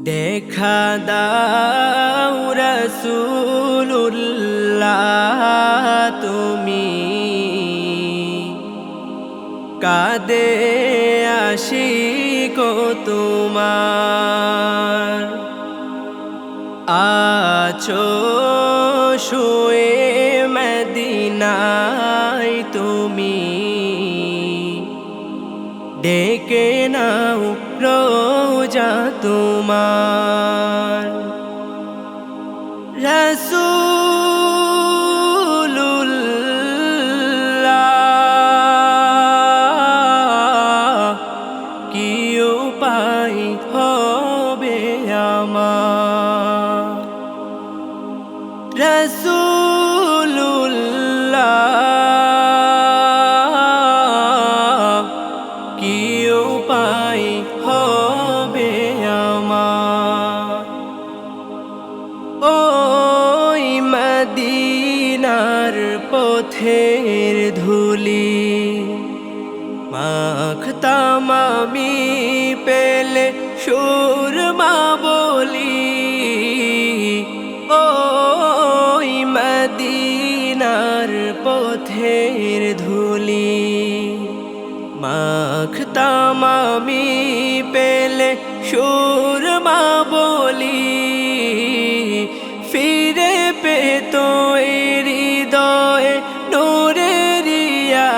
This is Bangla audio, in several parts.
দেখা দাও রাসূলুল্লাহ, তুমি কাঁদে আশিক তোমার। আছো শুয়ে মদিনায় তুমি, ডেকে নাও রোজা তোমার। রাসূলুল্লাহ, কি উপায় হবে আমার। রাসূলুল্লাহ, কি উপায় হবে আমার। ওই মদিনার পথের ধুলি মাখতাম আমি, পেলে সুরমা বলি। ওই মদিনার পথের ধুলি মাখতাম আমি, পেলে সুরমা বলি। ফিরে পেত হৃদয়ে নূরেরি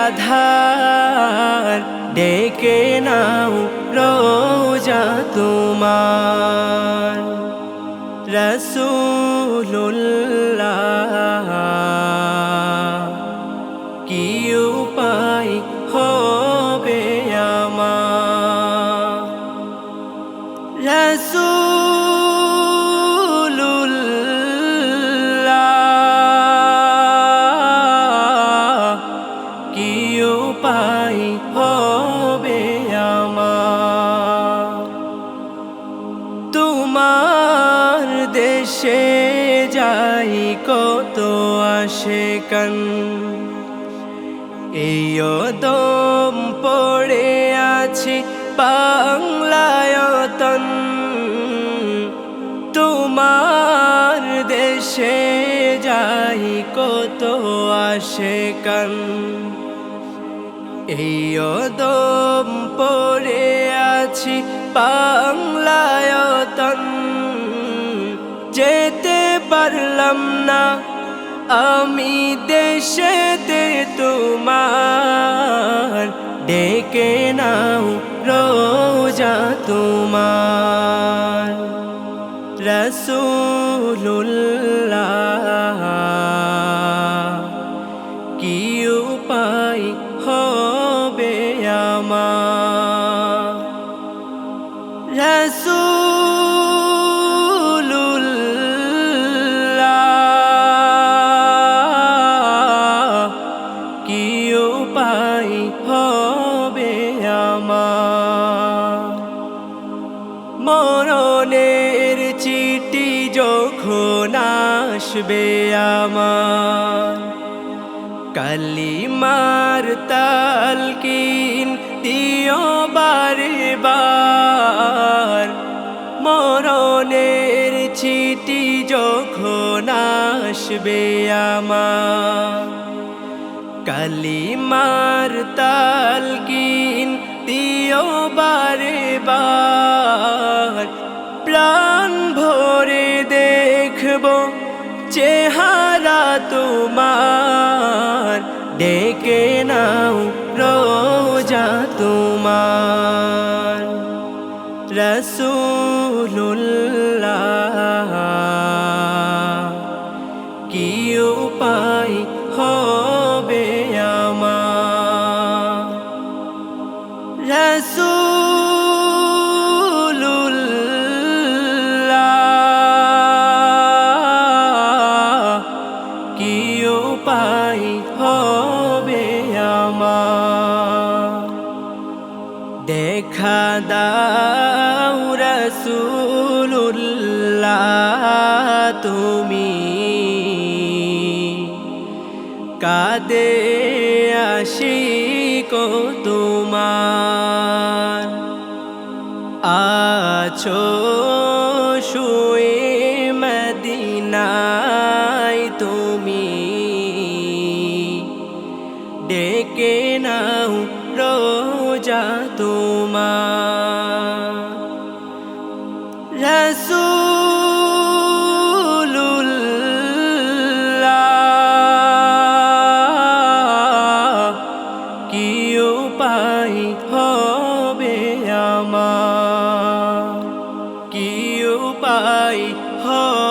আধার, ডেকে নাও রোজা তোমার। রাসূলুল্লাহ, কি উপায় হবে আমার। রাসূলুল্লাহ, কি উপায় হবে আমার। তোমার দেশে যাই কত আশিকান, এই দম পড়ে আছি বাংলায়তন। তোমার দেশে যাই কত আশিকান, এই দম পড়ে আছি বাংলায়তন। যেতে পারলাম না আমি দেশেতে তোমার, ডেকে নাও রোজা তোমার। রাসূলুল্লাহ, কি উপায় হবে আমার। রাসূলুল্লাহ, কি উপায় হবে আমার। মরণের চিঠি যখন আসবে আমার, কালিমার তালকিন দিও বারে বার। মরণের চিঠি যখন আসবে আমার, কালিমার তালকিন দিও বারে বার। প্রাণ ভরে দেখব চেহারা তোমার, ডেকে নাও রোজা তোমার। রাসূলুল্লাহ, কি উপায় হবে আমার। রাসূলুল্লাহ, কি উপায় হবে আমার। দেখা দাও রাসূলুল্লাহ, তুমি কাঁদে আশিক তোমার। আছো শুয়ে মদিনায় তুমি, ডেকে নাও রোজা তোমার। রাসূলুল্লাহ কি উপায় হবে আমার, কি উপায় হবে